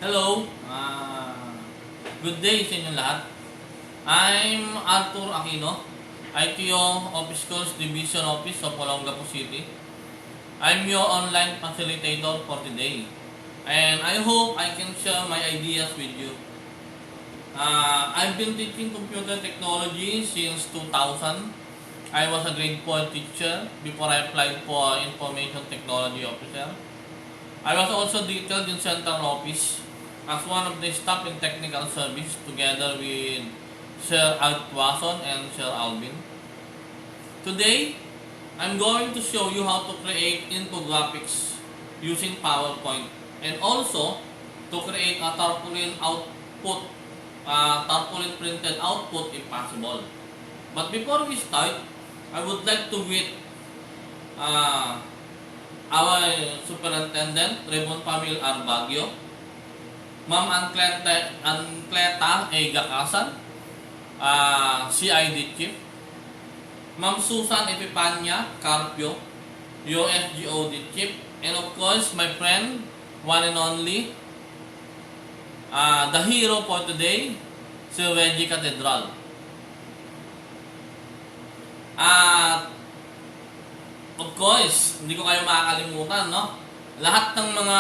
Hello, good day sa inyong lahat. I'm Arthur Aquino, ITO Office Calls Division Office of Olongapo City. I'm your online facilitator for today, and I hope I can share my ideas with you. I've been teaching computer technology since 2000. I was a grade 4 teacher before I applied for information technology officer. I was also detailed in central office as one of the staff in technical service together with Sir Altwason and Sir Alvin. Today, I'm going to show you how to create infographics using PowerPoint and also to create a tarpaulin printed output if possible. But before we start, I would like to greet uh, our Superintendent, Raymond Pamil Arbagio, Ma'am Ancleta A. Gakasan, CID Chief, Ma'am Susan Epipanya Carpio, USGOD Chief, and of course, my friend, one and only, the hero for today, Sir Reggie Cathedral. At of course, hindi ko kayo makakalimutan, no? Lahat ng mga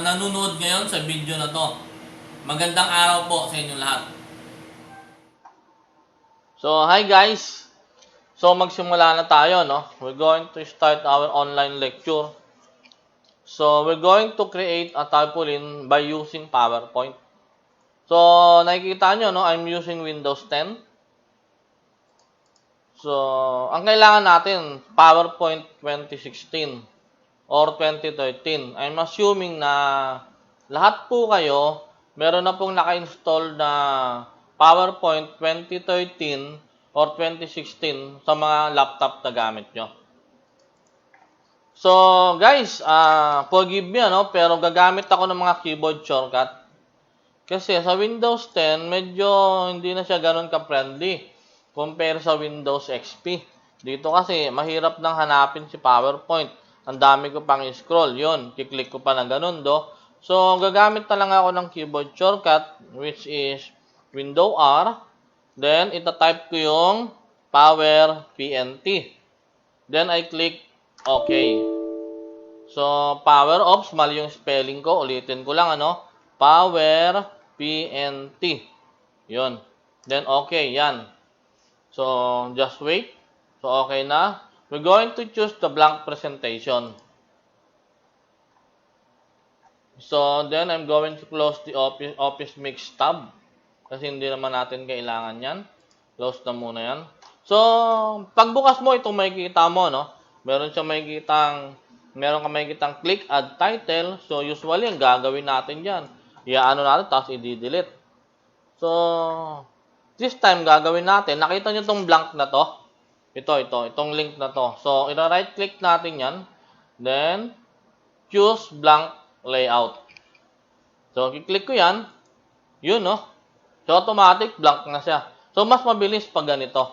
nanonood ngayon sa video na to, magandang araw po sa inyong lahat. So, hi guys! So, magsimula na tayo, no? We're going to start our online lecture. So, we're going to create a tarpaulin by using PowerPoint. So, nakikita nyo, no? I'm using Windows 10. So, ang kailangan natin, PowerPoint 2016 or 2013. I'm assuming na lahat po kayo, meron na pong naka-install na PowerPoint 2013 or 2016 sa mga laptop na gamit nyo. So, guys, forgive me, no? Pero gagamit ako ng mga keyboard shortcut. Kasi sa Windows 10, medyo hindi na siya ganun ka-friendly compare sa Windows XP. Dito kasi, mahirap nang hanapin si PowerPoint. Ang dami ko pang scroll. Yun, kiklik ko pa na ganun, do. So, gagamit na lang ako ng keyboard shortcut, which is Windows R. Then, itatype ko yung Power PNT. Then, I click OK. So, Power Ops, mali yung spelling ko. Ulitin ko lang, ano? Power PNT. Yun. Then, OK, yan. So, just wait. So, okay na. We're going to choose the blank presentation. So, then I'm going to close the Office Mix tab. Kasi hindi naman natin kailangan yan. Close na muna yan. So, pagbukas mo, itong makikita mo, no? Meron ka makikitang click, add title. So, usually, ang gagawin natin dyan, iaano natin, tapos i-delete. So, this time, gagawin natin, nakita nyo itong blank na to? Itong link na to. So, ira-right click natin yan. Then, choose blank layout. So, kiklik ko yan. Yun, no? So, automatic, blank na siya. So, mas mabilis pag ganito.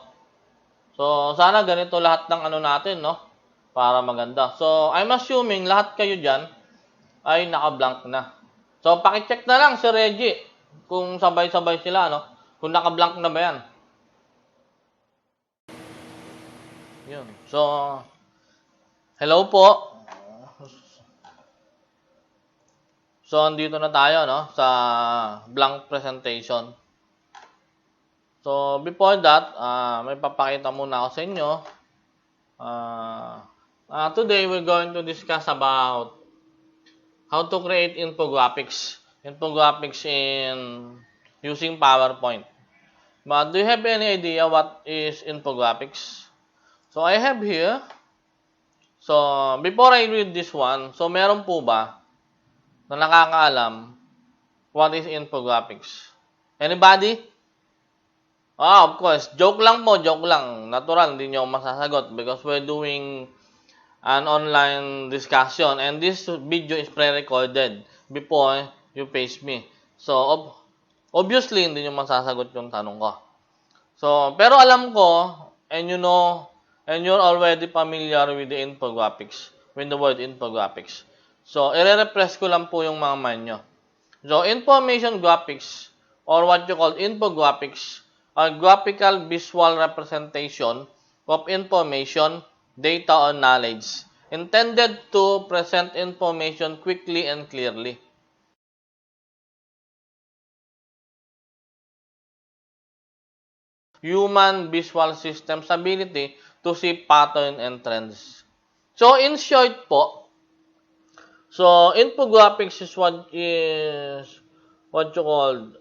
So, sana ganito lahat ng ano natin, no? Para maganda. So, I'm assuming lahat kayo dyan ay naka-blank na. So, pakicheck na lang si Reggie kung sabay-sabay sila, no? Kung naka-blank na ba yan. Yun. So, hello po. So, andito na tayo, no? Sa blank presentation. So, before that, may papakita muna ako sa inyo. Today, we're going to discuss about how to create infographics. Infographics in using PowerPoint. But do you have any idea what is infographics? So, I have here. So, before I read this one, so meron po ba na nakakaalam what is infographics? Anybody? Of course. Joke lang po, joke lang. Natural, hindi nyo masasagot because we're doing an online discussion and this video is pre-recorded before you face me. So, obviously, hindi nyo masasagot yung tanong ko. So, pero alam ko, and you know, and you're already familiar with the infographics, with the word infographics. So, i-repress ko lang po yung mga mind nyo. So, information graphics or what you call infographics are graphical visual representation of information, data, or knowledge intended to present information quickly and clearly. Human visual system's ability to see pattern and trends. So, in short po, so infographics is what you call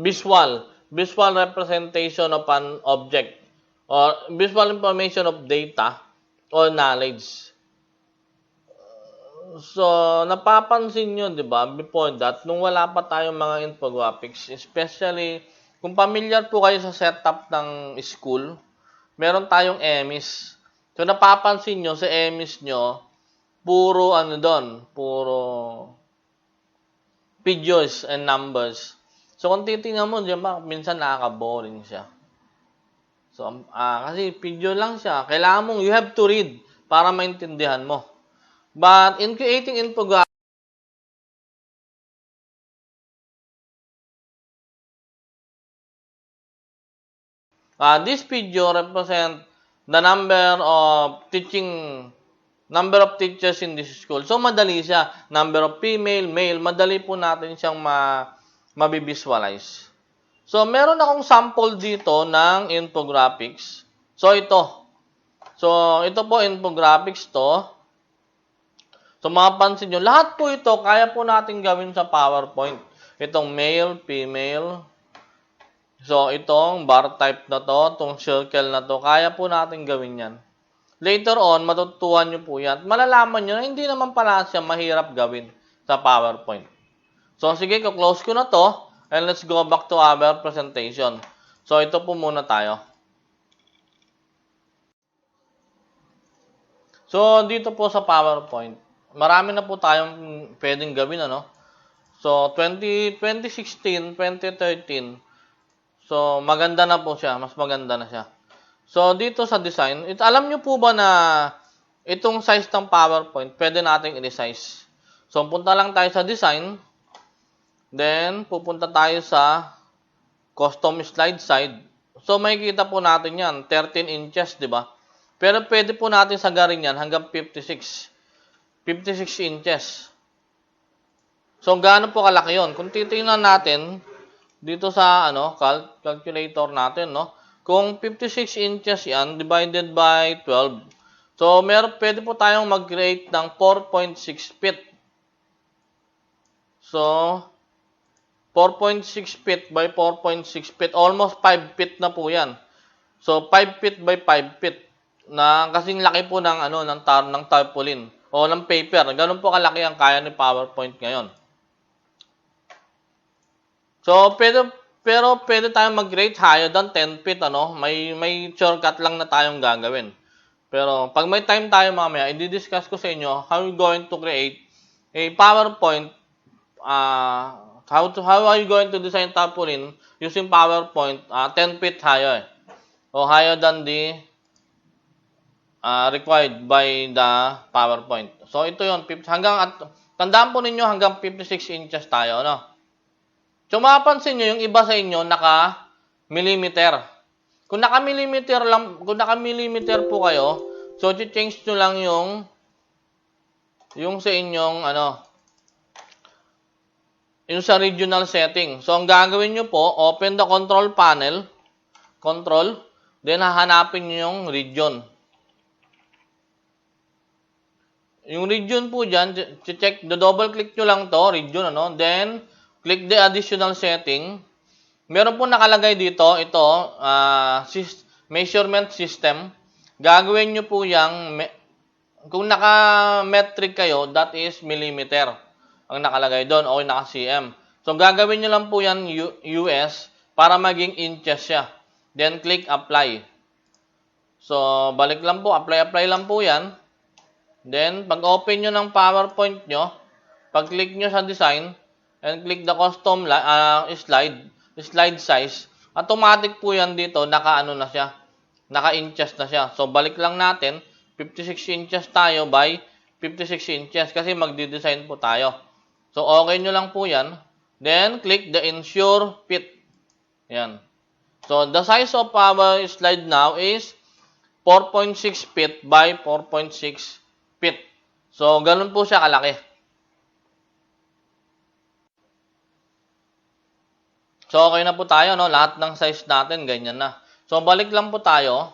visual representation of an object or visual information of data or knowledge. So, napapansin nyo, di ba, before that, nung wala pa tayong mga infographics, especially, kung familiar po kayo sa setup ng school, meron tayong EMIS. So, napapansin nyo, sa EMIS nyo, puro ano doon, puro figures and numbers. So, kung titingnan mo, di ba, minsan nakaka-boring siya. So, kasi figure lang siya. Kailangan mong, you have to read para maintindihan mo. But in creating infographics, this video represent the number of teachers in this school. So, madali siya. Number of female, male, madali po natin siyang mabivisualize. So, meron akong sample dito ng infographics. So, ito. So, ito po infographics to. So, mapapansin nyo, lahat po ito, kaya po natin gawin sa PowerPoint. Itong male, female. So, itong bar type na to, itong circle na to, kaya po natin gawin yan. Later on, matutuhan nyo po yan. Malalaman nyo na hindi naman pala siya mahirap gawin sa PowerPoint. So, sige, close ko na to. And let's go back to our presentation. So, ito po muna tayo. So, dito po sa PowerPoint, marami na po tayong pwedeng gawin, ano? So, 2016, 2013, so, maganda na po siya. Mas maganda na siya. So, dito sa design, alam nyo po ba na itong size ng PowerPoint, pwede nating i-resize. So, punta lang tayo sa design. Then, pupunta tayo sa custom slide side. So, makikita po natin yan. 13 inches, di ba? Pero pwede po natin sagarin yan hanggang 56 inches. So, gaano po kalaki yun? Kung titingnan natin, dito sa calculator natin, no? Kung 56 inches yan, divided by 12. So, pwede po tayong mag-create ng 4.6 feet. So, 4.6 feet by 4.6 feet. Almost 5 feet na po yan. So, 5 feet by 5 feet. Na kasing laki po ng, ng tarpaulin o ng paper. Ganun po kalaki ang kaya ni PowerPoint ngayon. So, pero pwede tayong mag-rate higher than 10 feet, May shortcut lang na tayong gagawin. Pero, pag may time tayo mamaya, i-discuss ko sa inyo how you going to create a PowerPoint, how are you going to design tarpaulin using PowerPoint 10 feet higher o higher than the required by the PowerPoint. So, ito yun. Tandaan po ninyo hanggang 56 inches tayo, So, mapapansin nyo, yung iba sa inyo, naka-millimeter. Kung naka-millimeter po kayo, so, change nyo lang yung sa inyong, yung sa regional setting. So, ang gagawin nyo po, open the control panel, then hahanapin nyo yung region. Yung region po dyan, check, double click nyo lang to, region, then, click the additional setting. Meron po nakalagay dito, ito, measurement system. Gagawin nyo po yung, kung naka-metric kayo, that is millimeter ang nakalagay doon, o naka-cm. So, gagawin nyo lang po yan US para maging inches siya. Then, click apply. So, balik lang po, apply lang po yan. Then, pag-open nyo ng PowerPoint nyo, pag-click nyo sa design, and click the custom slide size, automatic po yan dito, na siya, naka-inches na siya. So, balik lang natin, 56 inches tayo by 56 inches, kasi magdi-design po tayo. So, okay nyo lang po yan. Then, click the ensure fit. Yan. So, the size of our slide now is 4.6 feet by 4.6 feet. So, ganun po siya kalaki. So, okay na po tayo, no? Lahat ng size natin, ganyan na. So, balik lang po tayo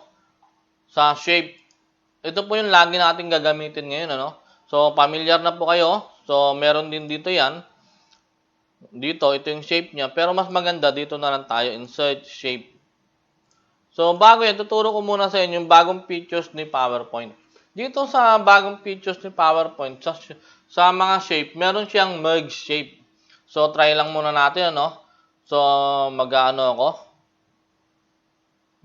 sa shape. Ito po yung lagi natin gagamitin ngayon, ano? So, familiar na po kayo. So, meron din dito yan. Dito, ito yung shape niya. Pero mas maganda, dito na lang tayo, insert shape. So, bago yan, tuturo ko muna sa inyo yung bagong features ni PowerPoint. Dito sa bagong features ni PowerPoint, sa mga shape, meron siyang merge shape. So, try lang muna natin, ano? So, mag-ano ako.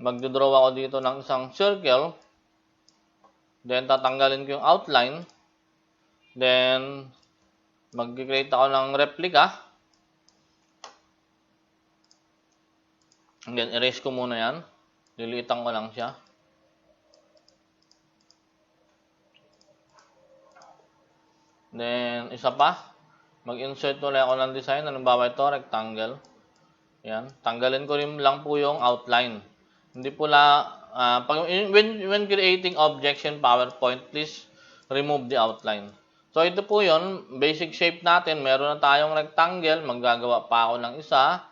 Magdodraw ako dito ng isang circle. Then, tatanggalin ko yung outline. Then, mag-create ako ng replica. Then, erase ko muna yan. Lilitan ko lang siya. Then, isa pa. Mag-insert ulit ako ng design. Halimbawa ito, rectangle. Yan. Tanggalin ko rin lang po yung outline. Hindi po when creating objects in PowerPoint, please remove the outline. So, ito po yun. Basic shape natin. Meron na tayong rectangle. Maggagawa pa ako ng isa.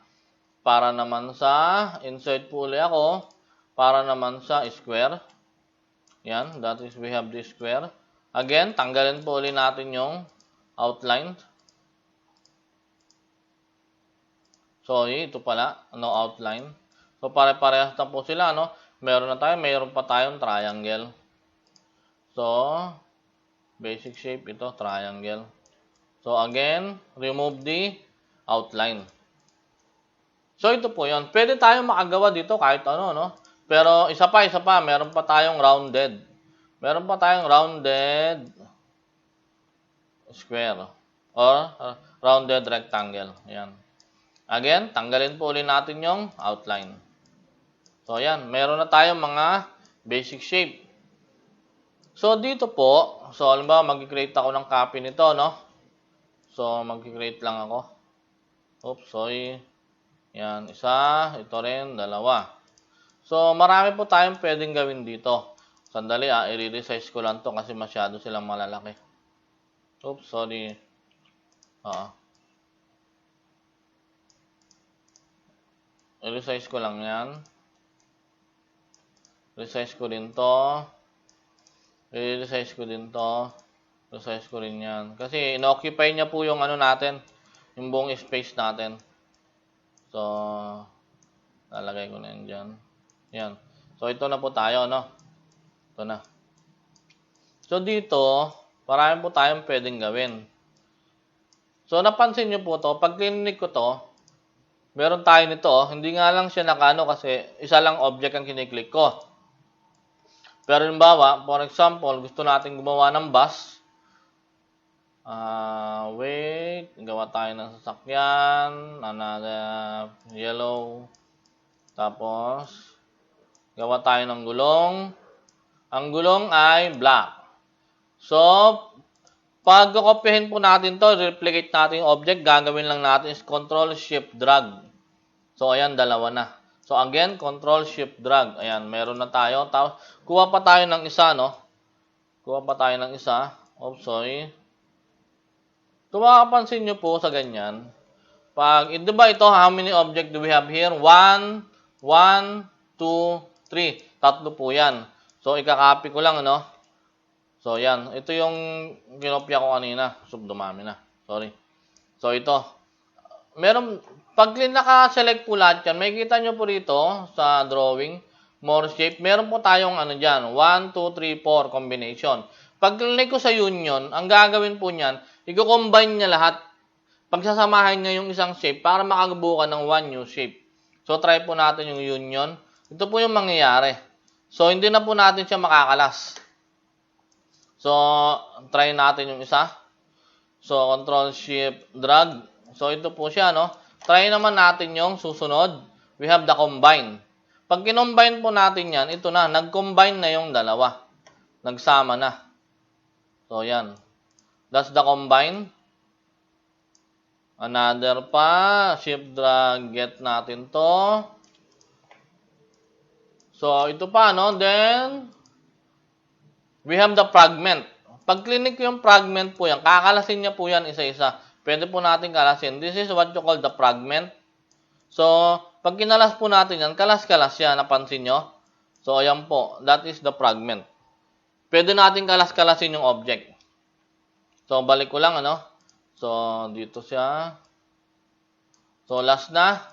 Para naman sa, insert po ulit ako. Para naman sa square. Yan. That is, we have this square. Again, tanggalin po ulit natin yung outline. So, ito pala, no outline. So, pare-parehas na po sila, no? Meron pa tayong triangle. So, basic shape ito, triangle. So, again, remove the outline. So, ito po yun. Pwede tayong makagawa dito kahit ano, no? Pero, isa pa, meron pa tayong rounded. Meron pa tayong rounded square or rounded rectangle. Ayan. Again, tanggalin po ulit natin yung outline. So, ayan. Meron na tayong mga basic shape. So, dito po, so, halimbawa, mag-create ako ng copy nito, no? So, mag-create lang ako. Oops, sorry. Yan, isa. Ito rin, dalawa. So, marami po tayong pwedeng gawin dito. Sandali, i-resize ko lang to kasi masyado silang malalaki. Oops, sorry. I-resize ko lang yan. Resize ko din to. I-resize ko din to. Resize ko rin yan. Kasi ino-occupy niya po yung ano natin. Yung buong space natin. So, lalagay ko na yan dyan. Yan. So, ito na po tayo, no? Ito na. So, dito, marami po tayong pwedeng gawin. So, napansin nyo po to. Pag clinic ko to, meron tayo nito. Hindi nga lang siya nakano kasi isa lang object ang kiniklik ko. Pero halimbawa, for example, gusto natin gumawa ng bus. Wait. Gawa tayo ng sasakyan. Another yellow. Tapos, gawa tayo ng gulong. Ang gulong ay black. So, pag kopyahin po natin to, replicate natin yung object, gagawin lang natin is Control-Shift-Drag. So, ayan, dalawa na. So, again, Control-Shift-Drag. Ayan, meron na tayo. Kuha pa tayo ng isa, no? Kuha pa tayo ng isa. Oops, sorry. Kung makapansin nyo po sa ganyan, di ba ito, how many object do we have here? 1, 2, 3. Tatlo po yan. So, ikakopy ko lang, no? So, yan. Ito yung kinopya ko kanina. So, dumami na. Sorry. So, ito. Pag naka-select po lahat yan, may kita nyo po rito sa drawing, more shape. Meron po tayong ano dyan, 1, 2, 3, 4 combination. Pag click ko sa union, ang gagawin po niyan, i-combine niya lahat. Pagsasamahin niya yung isang shape para makagabuo ka ng one new shape. So, try po natin yung union. Ito po yung mangyayari. So, hindi na po natin siya makakalas. So, try natin yung isa. So, Control-Shift-Drag. So, ito po siya, no? Try naman natin yung susunod. We have the combine. Pag kinombine po natin yan, ito na. Nag-combine na yung dalawa. Nagsama na. So, yan. That's the combine. Another pa. Shift, drag, get natin to. So, ito pa, no? Then, we have the fragment. Pag clinic ko yung fragment po yan, kakalasin niya po yan isa-isa. Pwede po natin kalasin. This is what you call the fragment. So, pag kinalas po natin yan, kalas-kalas yan. Napansin nyo? So, ayan po. That is the fragment. Pwede natin kalas-kalasin yung object. So, balik ko lang, ano? So, dito siya. So, last na.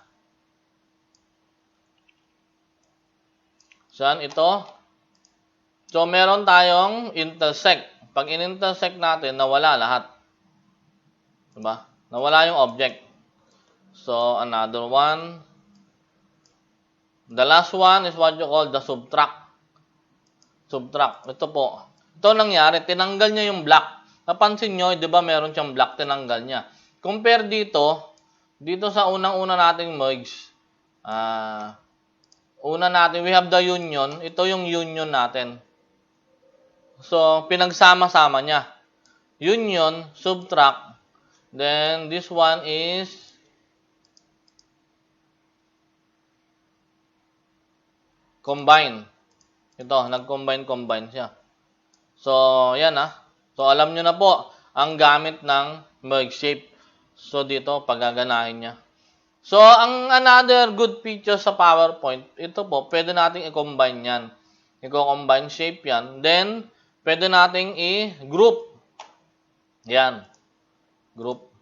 Saan ito? So, meron tayong intersect. Pag in-intersect natin, nawala lahat. Diba? Nawala yung object. So, another one. The last one is what you call the subtract. Subtract. Ito po. Ito nangyari, tinanggal niya yung block. Napansin nyo, di ba meron siyang block, tinanggal niya. Compare dito sa unang-una nating merge. Una natin, we have the union. Ito yung union natin. So, pinagsama-sama niya. Union, subtract. Then, this one is combine. Ito, nag-combine siya. So, yan So, alam nyo na po, ang gamit ng merge shape. So, dito, pagaganahin niya. So, ang another good feature sa PowerPoint, ito po, pwede nating i-combine yan. I-combine shape yan. Then, pwede nating i-group. Yan. Group.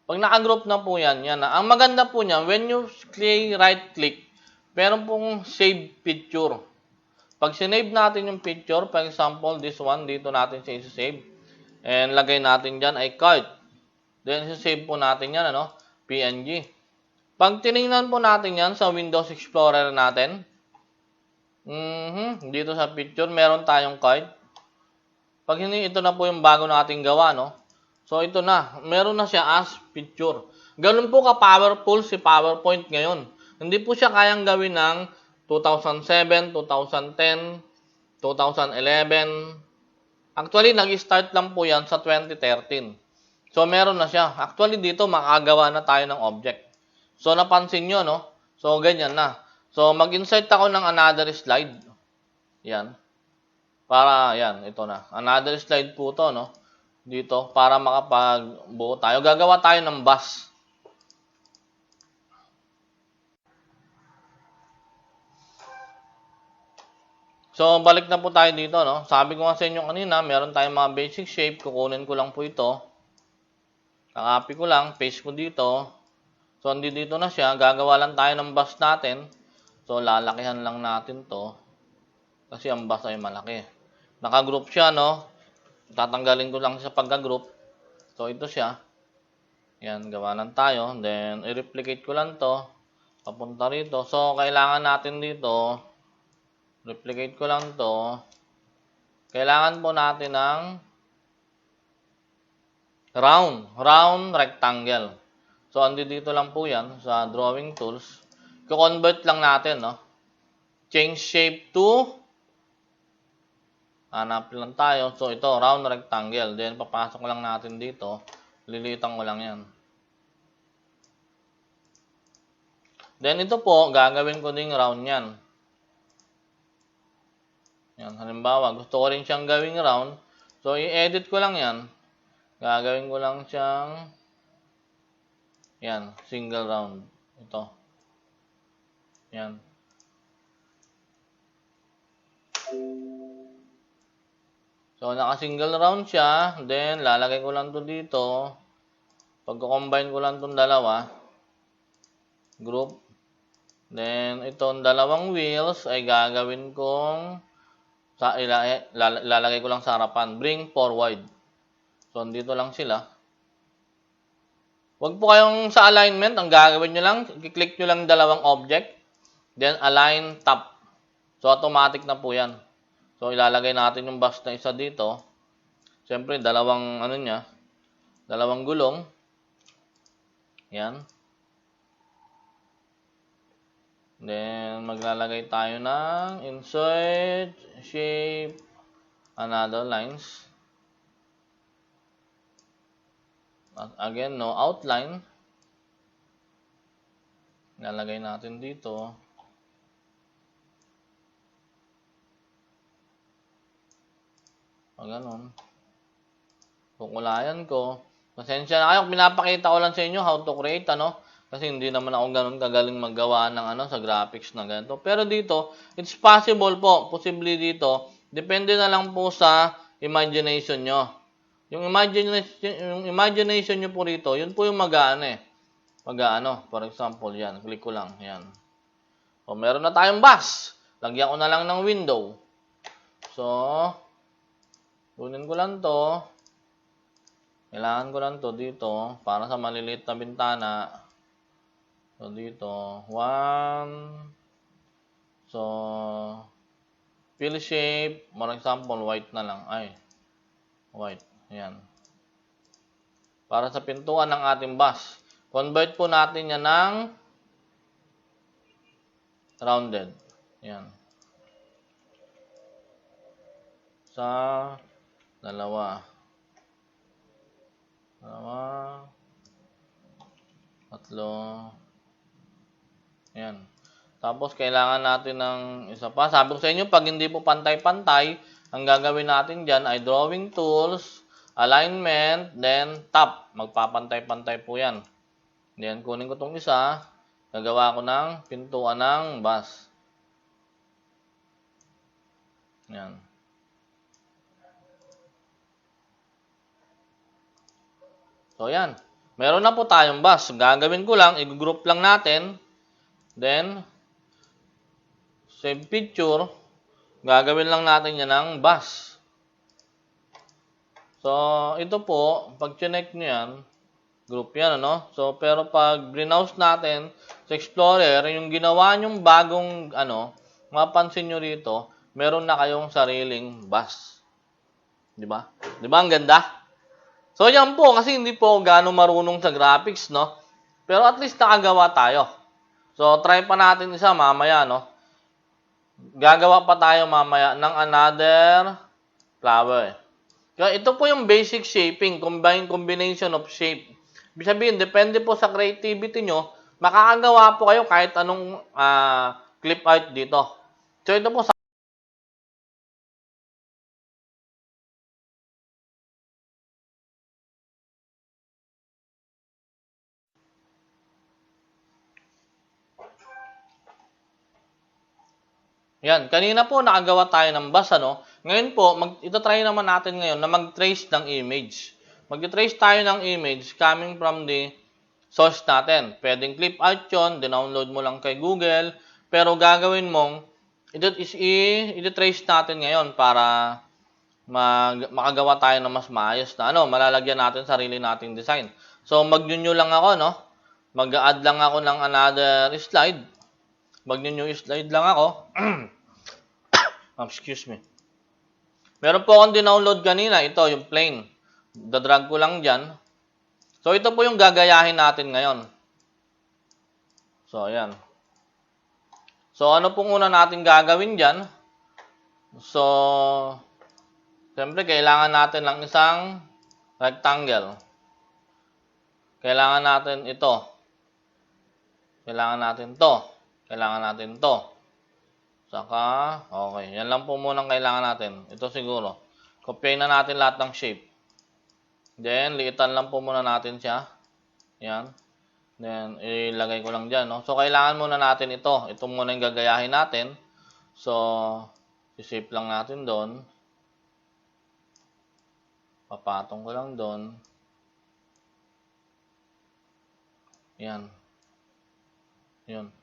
Pag naka-group na po yan, yan na. Ang maganda po niyan, when you right-click, meron pong save picture. Pag sinave natin yung picture, for example, this one, dito natin siya i-save. And lagay natin dyan ay card. Then, i-save po natin yan, PNG. Pag tinignan po natin yan sa Windows Explorer natin, dito sa picture, meron tayong card. Pag hindi, ito na po yung bago nating gawa, So, ito na. Meron na siya as picture. Ganun po ka-powerful si PowerPoint ngayon. Hindi po siya kayang gawin ng 2007, 2010, 2011. Actually, nag-start lang po yan sa 2013. So, meron na siya. Actually, dito makagawa na tayo ng object. So, napansin nyo, So, ganyan na. So, mag-insert ako ng another slide. Yan. Para, yan, ito na. Another slide po to, Dito, para makapagbuo tayo. Gagawa tayo ng bus. So, balik na po tayo dito, Sabi ko nga sa inyo kanina, meron tayong mga basic shape. Kukunin ko lang po ito. Kakopy ko lang, paste ko dito. So, dito na siya. Gagawa lang tayo ng bus natin. So, lalakihan lang natin to. Kasi ang bus ay malaki. Naka-group siya, Tatanggalin ko lang sa pagka-group. So, ito siya. Yan, gawa lang tayo. Then, i-replicate ko lang to. Papunta rito. So, kailangan natin dito, replicate ko lang to. Kailangan po natin ng round rectangle. So, dito lang po yan sa drawing tools. I-convert lang natin, Change shape to, hanap lang tayo. So, ito, round rectangle. Then, papasok lang natin dito. Lilitan ko lang yan. Then, ito po, gagawin ko ding round yan. Yan, halimbawa, gusto ko rin siyang gawing round. So, i-edit ko lang yan. Gagawin ko lang siyang, yan, single round. Ito. Yan. So, naka-single round siya. Then, lalagay ko lang to dito. Pagko-combine ko lang itong dalawa. Group. Then, itong dalawang wheels ay gagawin kong lalagay ko lang sa harapan. Bring forward. So, dito lang sila. Huwag po kayong sa alignment. Ang gagawin nyo lang, i-click nyo lang dalawang object. Then, align top. So, automatic na po yan. So, ilalagay natin yung bus na isa dito. Siyempre, dalawang gulong. Yan. Then, maglalagay tayo ng insert, shape, another lines. Again, no outline. Lalagay natin dito. Ganun. Kukulayan ko. Pasensya na kayo, pinapakita ko lang sa inyo how to create, ano? Kasi hindi naman ako ganun kagaling maggawa ng sa graphics na ganito. Pero dito, it's possible po, posible dito. Depende na lang po sa imagination nyo. Yung imagination nyo po rito, yun po yung for example, yan. Click ko lang, yan. O, meron na tayong bus. Lagyan ko na lang ng window. So, kunin ko lang to. Kailangan ko lang to dito para sa maliliit na bintana. So, dito. 1. So, fill shape. For example, white na lang. White. Ayan. Para sa pintuan ng ating bus. Convert po natin yan ng rounded. Ayan. Sa 2. 3. Ayan. Tapos, kailangan natin ng isa pa. Sabi ko sa inyo, pag hindi po pantay-pantay, ang gagawin natin dyan ay drawing tools, alignment, then top. Magpapantay-pantay po yan. Then, kunin ko itong isa. Gagawa ko ng pintuan ng bus. Ayan. So, yan. Meron na po tayong bus. Gagawin ko lang, i-group lang natin. Then, save picture. Gagawin lang natin yan ng bus. So, ito po, pag chinek nyo yan, group yan, ano? So, pero pag browse natin sa Explorer, yung ginawa nyong bagong, mapansin nyo rito, meron na kayong sariling bus. Diba? Diba ang ganda? So, yan po, kasi hindi po gaano marunong sa graphics, no? Pero at least nakagawa tayo. So, try pa natin isa mamaya, no? Gagawa pa tayo mamaya ng another flower. Kaya ito po yung basic shaping, combination of shape. Ibig sabihin, depende po sa creativity nyo, makakagawa po kayo kahit anong clip art dito. So, ito po yan, kanina po nakagawa tayo ng bus, ano? Ngayon po, ito-try naman natin ngayon na mag-trace ng image. Mag-trace tayo ng image coming from the source natin. Pwedeng clip art yun, dinownload mo lang kay Google. Pero gagawin mong, ito-trace natin ngayon para makagawa tayo ng mas maayos na, malalagyan natin sarili nating design. So, mag-new lang ako, no? Mag-add lang ako ng another slide. Mag-new slide lang ako. Excuse me. Meron po akong dinownload kanina. Ito, yung plain. Dadrag ko lang dyan. So, ito po yung gagayahin natin ngayon. So, ayan. So, ano pong una natin gagawin dyan? So, siyempre, kailangan natin lang isang rectangle. Kailangan natin ito. Kailangan natin to. Kailangan natin to. Saka, okay. Yan lang po muna kailangan natin. Ito siguro. Copyain na natin lahat ng shape. Then, liitan lang po muna natin siya. Yan. Then, ilagay ko lang dyan, no? So, kailangan muna natin ito. Ito muna yung gagayahin natin. So, ishape lang natin doon. Papatong ko lang doon. Yan. Yun.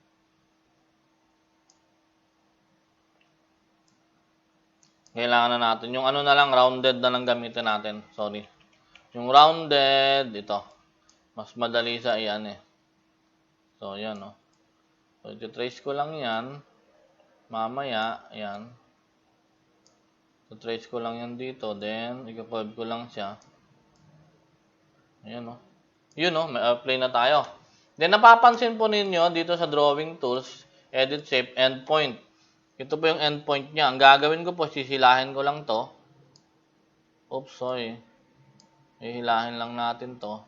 Kailangan na natin. Yung na lang, rounded na lang gamitin natin. Sorry. Yung rounded, ito. Mas madali sa iyan eh. So, yan, no. So, ito-trace ko lang yan. Mamaya, yan. So, trace ko lang yan dito. Then, i-curve ko lang siya. Ayan, no. Yun, no. May play na tayo. Then, napapansin po ninyo dito sa drawing tools, edit shape, endpoint. Ito po yung endpoint niya. Ang gagawin ko po, sisilahin ko lang to. Oops, sorry. Hihilahin lang natin to.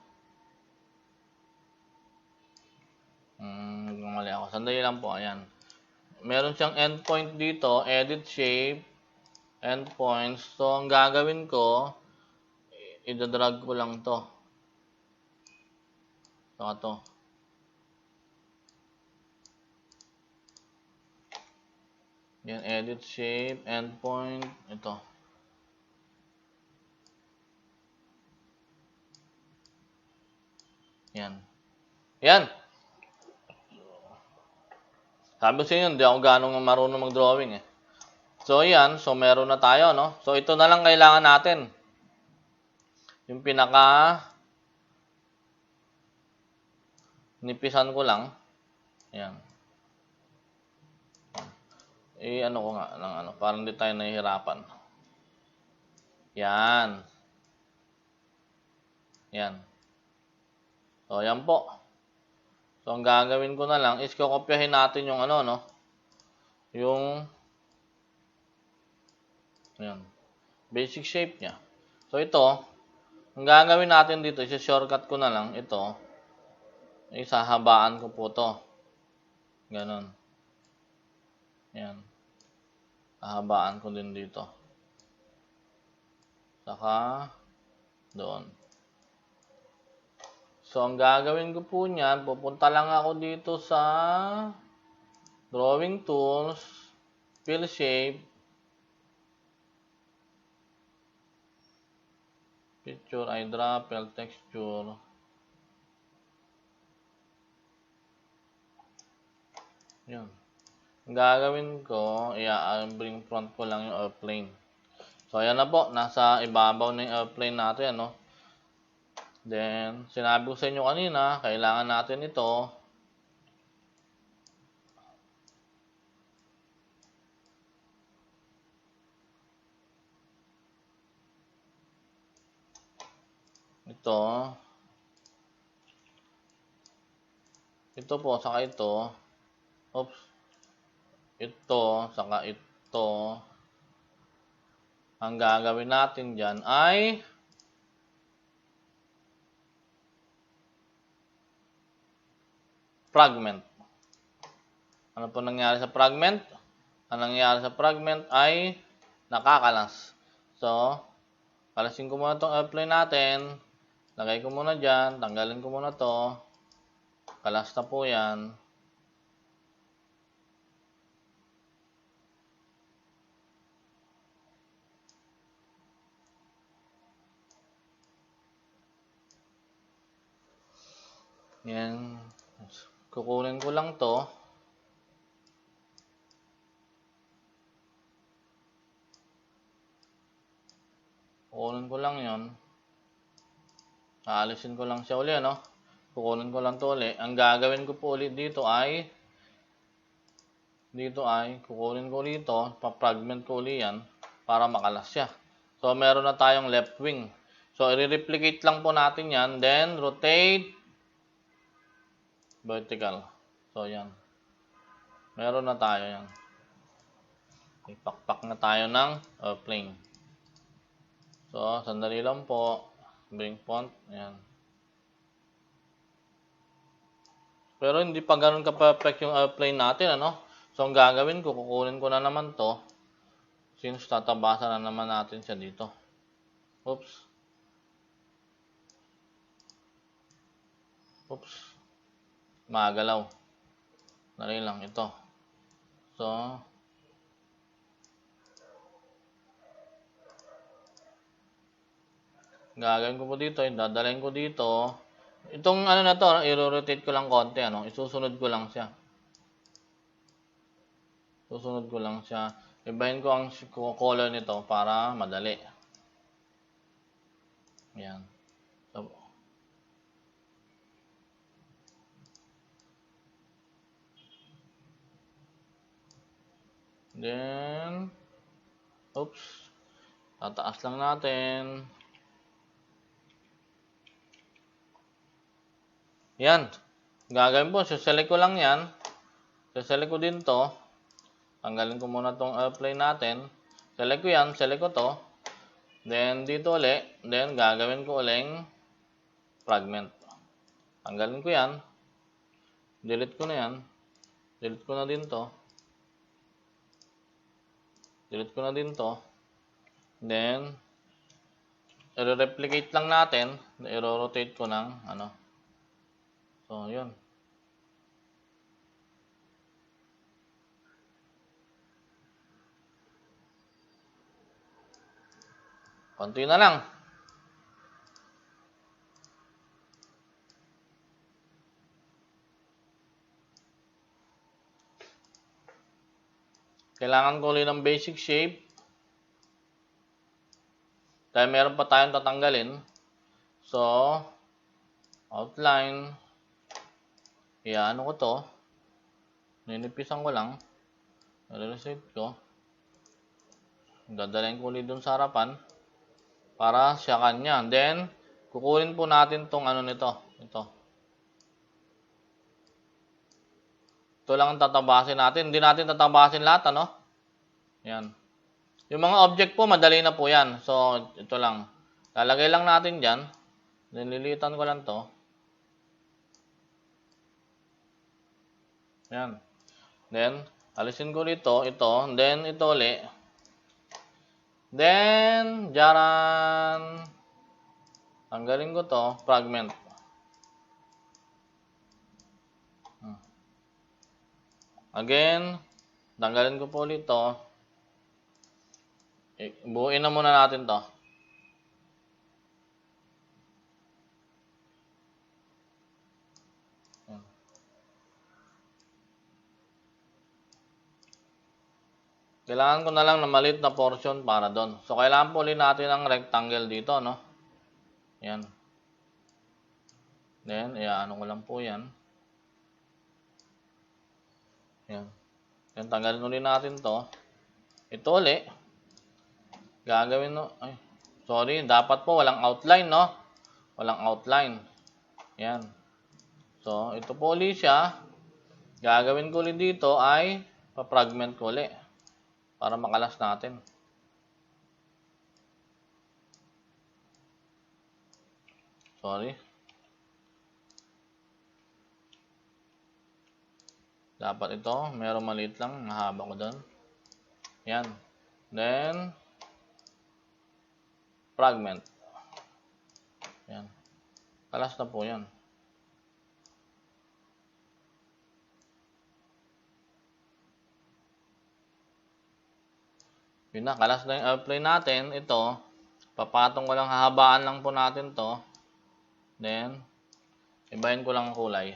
Mali ako. Sandali lang po. Ayan. Meron siyang endpoint dito. Edit shape. Endpoints. So, ang gagawin ko, idadrag ko lang to. Saka to. Yan. Edit shape. Endpoint. Ito. Yan. Yan. Sabi ko sa inyo, hindi ako ganong marunong mag-drawing eh. So, yan. So, meron na tayo, no? So, ito na lang kailangan natin. Yung pinaka nipisan ko lang. Yan. Ano ko nga ng ano, para hindi tayo nahihirapan. Yan. Yan. So, yan po. So, ang gagawin ko na lang is kokopyahin natin yung ano, no? Yung yan. Basic shape niya. So, ito, ang gagawin natin dito, isa-shortcut ko na lang ito. Isahabaan ko po to. Ganon. Yan. Hahabaan ko din dito. Saka, doon. So, ang gagawin ko po niyan, pupunta lang ako dito sa Drawing Tools, Fill Shape, Picture, Eyedropper, Texture. Yan. Ang gagawin ko, bring front ko lang yung airplane. So, ayan na po. Nasa ibabaw na yung airplane natin, no? Then, sinabi ko sa inyo kanina, kailangan natin ito. Ito po, saka ito. Oops. Ito, saka ito. Ang gagawin natin dyan ay fragment. Ano po nangyari sa fragment? Ang nangyari sa fragment ay nakakalas. So, kalasin ko muna itong airplane natin. Lagay ko muna dyan. Tanggalin ko muna to. Kalas na po yan. Yan. Kukunin ko lang to. Kukunin ko lang yon. Aalisin ko lang siya uli, ano? Kukunin ko lang to uli. Ang gagawin ko po ulit dito ay kukunin ko dito, pa-fragment ko uli yan para makalas siya. So, meron na tayong left wing. So, i-replicate lang po natin yan. Then, rotate vertical. So, yan. Meron na tayo yan. Ipakpak na tayo ng airplane. So, sandali lang po. Bring font. Ayan. Pero hindi pa ganun ka-perfect yung airplane natin, ano? So, ang gagawin ko, kukunin ko na naman to. Since tatabasan na naman natin siya dito. Oops. Oops. Magalaw. Dali lang ito. So, gagawin ko po dito, dadalhin ko dito. Itong ano na to, i-rotate ko lang konti, ano? Isusunod ko lang siya. Susunod ko lang siya. Ibahin ko ang color nito para madali. Ayan. So, then, oops. Tataas lang natin. Yan. Gagawin po, select ko lang yan. Select ko din to. Tanggalin ko muna tong airplane natin. Select ko yan, select ko to. Then, dito ulit. Then, gagawin ko uling fragment. Tanggalin ko yan. Delete ko na yan. Delete ko na din to. Delete ko na din to. Then, i-replicate lang natin. I-rotate ko ng ano. So, yun. Konti na lang. Kailangan ko ulit ng basic shape. Dahil meron pa tayong tatanggalin. So, outline. Iyaano ko to. Ninipisan ko lang. I-reset ko. Dadalhin ko ulit dun sa harapan. Para siya kanya. Then, kukunin po natin tong ano nito. Ito. Ito lang ang tatabasin natin. Hindi natin tatabasin lahat, ano? Yan. Yung mga object po, madali na po yan. So, ito lang. Lalagay lang natin dyan. Then, lilitan ko lang to. Yan. Then, alisin ko dito, ito. Then, ito ulit. Then, jaran. Tanggalin ko to, fragment. Again, tanggalin ko po ulit to. Buuin na muna natin to. Kailangan ko na lang na maliit na portion para doon. So, kailangan po ulit natin ng rectangle dito, no? Yan. Then, ano ko lang po yan. Yan. Then, tanggalin ulit natin to. Ito ulit. Gagawin, no? Ay, sorry. Dapat po walang outline, no? Walang outline. Yan. So, ito po ulit siya. Gagawin ko ulit dito ay pa-fragment ko ulit. Para makalas natin. Sorry. Dapat ito, meron maliit lang, mahaba ko doon. Yan. Then, fragment. Yan. Kalas na po yan. Yun na, kalas na yung airplane natin. Ito, papatong ko lang, hahabaan lang po natin to. Then, ibahin ko lang ang kulay.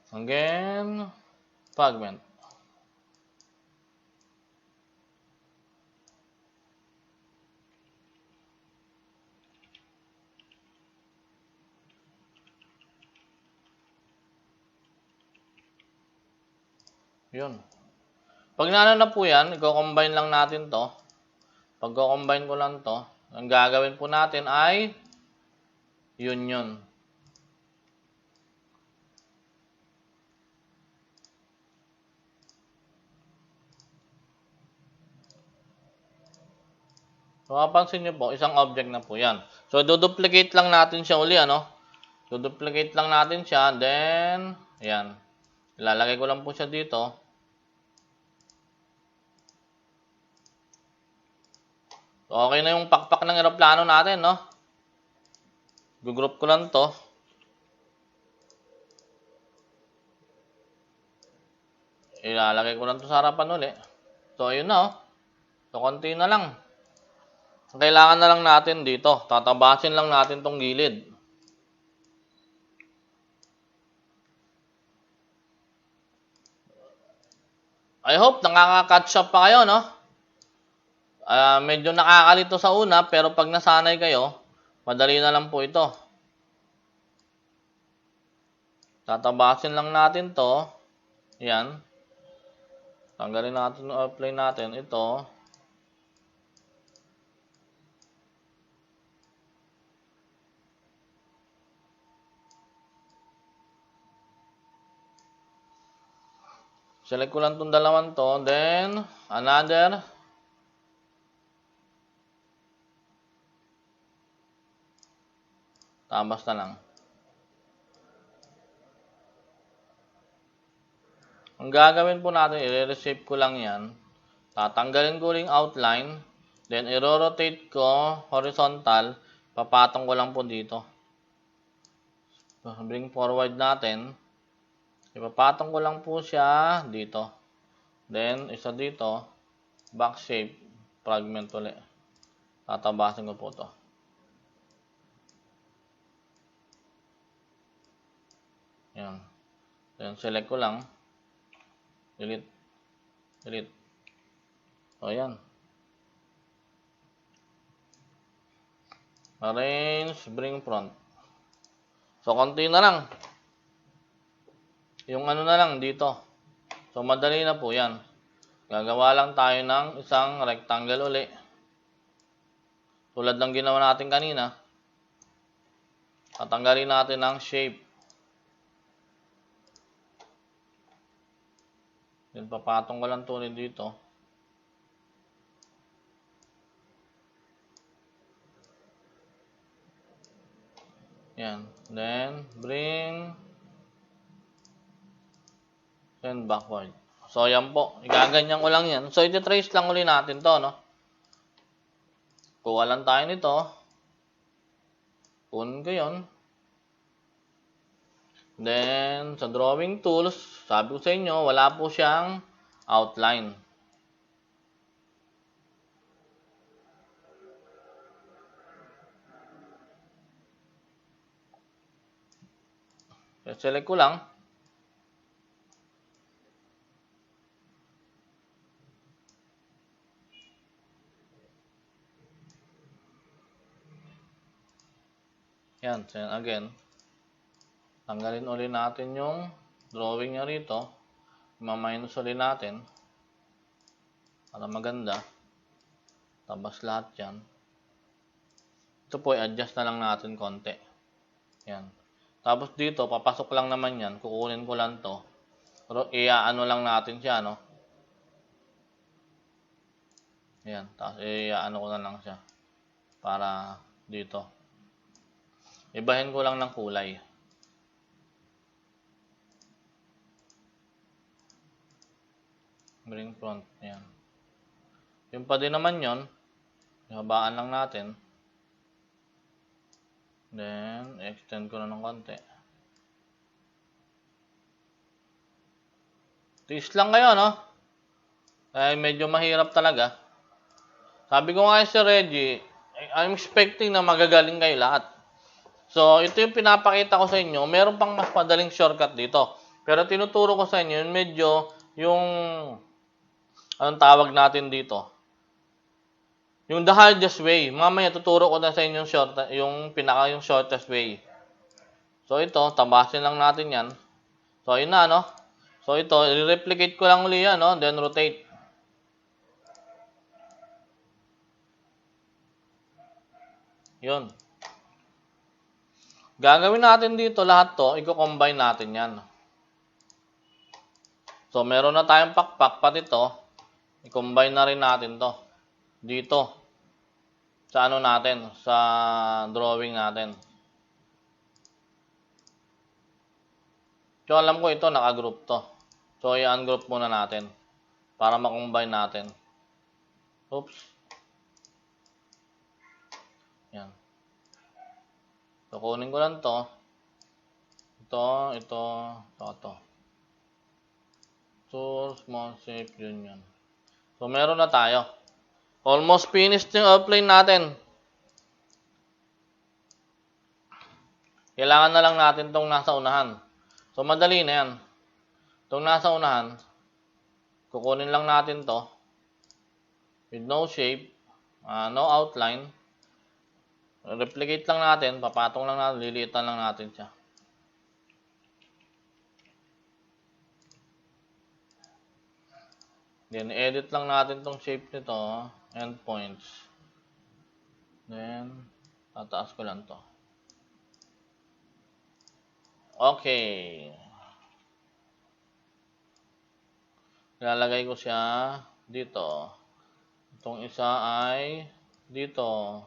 Again, fragment. Yun. Pag naano na po yan, i-combine lang natin to. Pag combine ko lang to, ang gagawin po natin ay union. So, mapapansin nyo po, isang object na po yan. So, duplicate lang natin siya uli, ano? Duplicate lang natin siya, then, ayan. Ilalagay ko lang po siya dito. So, okay na yung pakpak ng eroplano natin, no? Gugroup ko lang to. Ilalagay ko lang to sa harapan uli. So, ayun na, oh. So, konti na lang. Kailangan na lang natin dito. Tatabasin lang natin tong gilid. I hope nakaka-catch up pa kayo, no? Medyo nakakalito sa una, pero pag nasanay kayo, madali na lang po ito. Tatabasin lang natin to. Yan. Tanggalin natin, apply natin ito. Select ko lang itong dalawang to. Then, another. Tabas na lang. Ang gagawin po natin, i-reshape ko lang yan. Tatanggalin ko ring outline. Then, i-rotate ko horizontal. Papatong ko lang po dito. Bring forward natin. Ipapatong ko lang po siya dito. Then, isa dito. Back shape. Fragment ulit. Tatabasin ko po to. Yan. Then, select ko lang. Delete. Delete. O, yan. Arrange, bring front. So, konti na lang. Yung ano na lang dito. So, madali na po yan. Gagawa lang tayo ng isang rectangle uli. Tulad ng ginawa natin kanina. Tatanggalin natin ang shape. Then, papatong ko lang tuloy dito. Yan. Then, bring send backward. So, yan po. Igaganyan ko lang yan. So, iti-trace lang ulit natin to, no? Kuha lang tayo nito. Kunin ko yun. Then, sa drawing tools, sabi ko sa inyo, wala po siyang outline. Select ko lang. Yan, send again. Tanggalin ulit natin yung drawing niya rito. Ma-minus ulit natin. Para maganda. Tabas lahat yan. Ito po, i-adjust na lang natin konti. Yan. Tapos dito, papasok lang naman yan. Kukunin ko lang to. Pero iaano lang natin siya, no? Yan. Tapos iaano ko na lang siya. Para dito. Ibahin ko lang ng kulay. Bring front. Yan. Yung pa din naman yon. Habaan lang natin. Then, extend ko na ng konti. Tiis lang kayo, no? Ay, medyo mahirap talaga. Sabi ko nga si Reggie, I'm expecting na magagaling kayo lahat. So, ito yung pinapakita ko sa inyo. Meron pang mas madaling shortcut dito. Pero tinuturo ko sa inyo, medyo yung anong tawag natin dito? Yung the hardest way. Mamaya tuturo ko na sa inyo yung shortest way. So, ito, tabasin lang natin yan. So, yun na, no? So, ito, i-replicate ko lang ulit yan, no? Then, rotate. Yun. Gagawin natin dito lahat to, i-combine natin yan. So, meron na tayong pakpak, pati to. I-combine na rin natin to. Dito. Sa ano natin, sa drawing natin. So, alam ko ito, naka-group to. So, i-ungroup muna natin. Para ma-combine natin. Oops. Yan. So, kunin ko lang to. Ito. Source, small shape, yun. So, meron na tayo. Almost finished yung outline natin. Kailangan na lang natin tong nasa unahan. So, madali na yan. Itong nasa unahan, Kukunin lang natin to with no shape, no outline. Replicate lang natin, papatong lang natin, liliitan lang natin siya. Then, edit lang natin tong shape nito, endpoints. Then, tataas ko lang to. Okay. Ilalagay ko siya dito. Itong isa ay dito.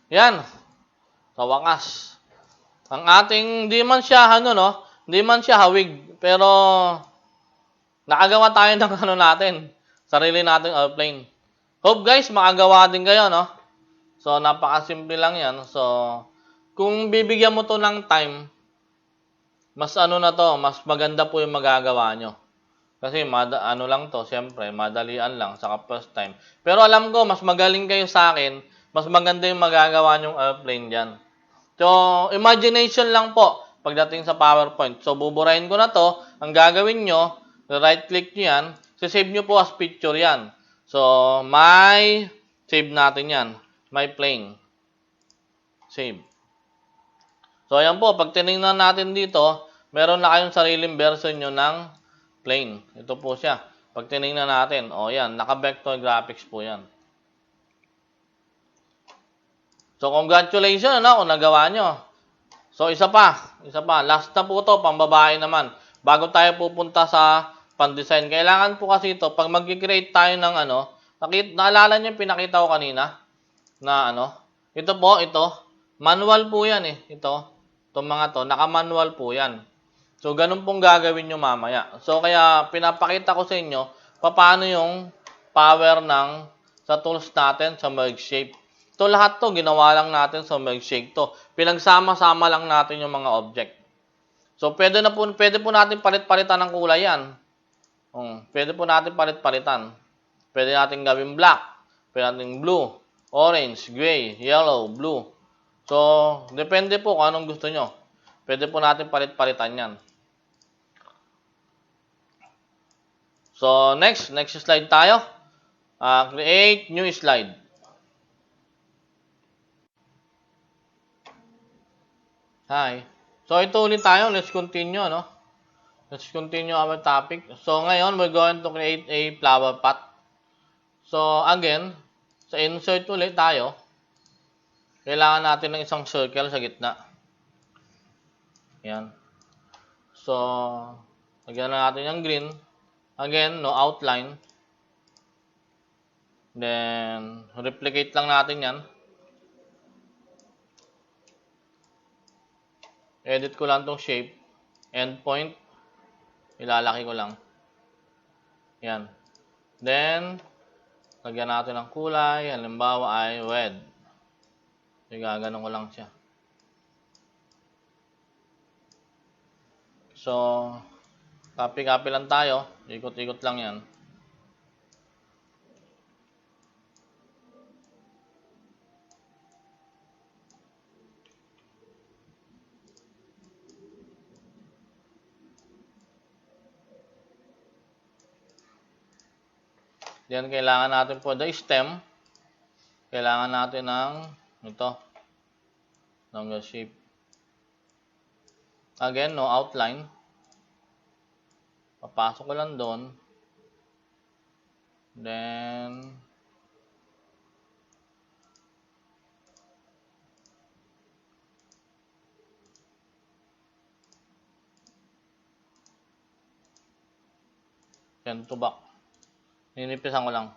Yan. Sa wakas. Ang ating, di man siya di man siya hawig, pero nakagawa tayo ng natin, sarili nating airplane. Hope guys, makagawa din kayo, no? So, napakasimple lang yan. So, kung bibigyan mo to ng time, mas mas maganda po yung magagawa nyo. Kasi, lang to, siyempre, madalian lang, saka first time. Pero alam ko, mas magaling kayo sa akin, mas maganda yung magagawa nyong airplane dyan. So, imagination lang po pagdating sa PowerPoint. So, buburahin ko na to. Ang gagawin nyo, right-click nyo yan. Save nyo po as picture yan. So, save natin yan. My plane. Save. So, ayan po. Pag tinignan natin dito, meron na kayong sariling version nyo ng plane. Ito po siya. Pag tinignan natin, yan. Naka-vector graphics po yan. So, congratulations kung nagawa nyo. So, isa pa. Last na po to, pambabae naman. Bago tayo pupunta sa pan-design. Kailangan po kasi ito, pag mag-create tayo ng naalala nyo yung pinakita ko kanina? Na ito po, manual po yan eh. Itong mga to, naka-manual po yan. So, ganun pong gagawin nyo mamaya. So, kaya pinapakita ko sa inyo, paano yung power sa tools natin sa merge shape. Ito lahat to, ginawa lang natin sa merge shape to. Pinagsama-sama lang natin yung mga object. So, pwede po natin palit-palitan ng kulay yan. Pwede po natin palit-palitan. Pwede natin gawin black. Pwede natin blue, orange, gray, yellow, blue. So, depende po kung anong gusto nyo. Pwede po natin palit-palitan yan. So, next slide tayo. Create new slide. Hi. So, ito ulit tayo. Let's continue, Let's continue our topic. So, ngayon, we're going to create a flower pot. So, again, sa insert ulit tayo. Kailangan natin ng isang circle sa gitna. Yan. So, lagyan na natin yung green. Again, no outline. Then, replicate lang natin yan. Edit ko lang tong shape. Endpoint. Ilalaki ko lang. Yan. Then, lagyan natin ng kulay. Halimbawa ay red. Gaganon ko lang siya. So, copy-copy lang tayo. Ikot-ikot lang yan. Then, kailangan natin for the stem, kailangan natin ng ng shape. Again, no outline. Papasok ko lang doon. Then, send to back. Ninipisan ko lang.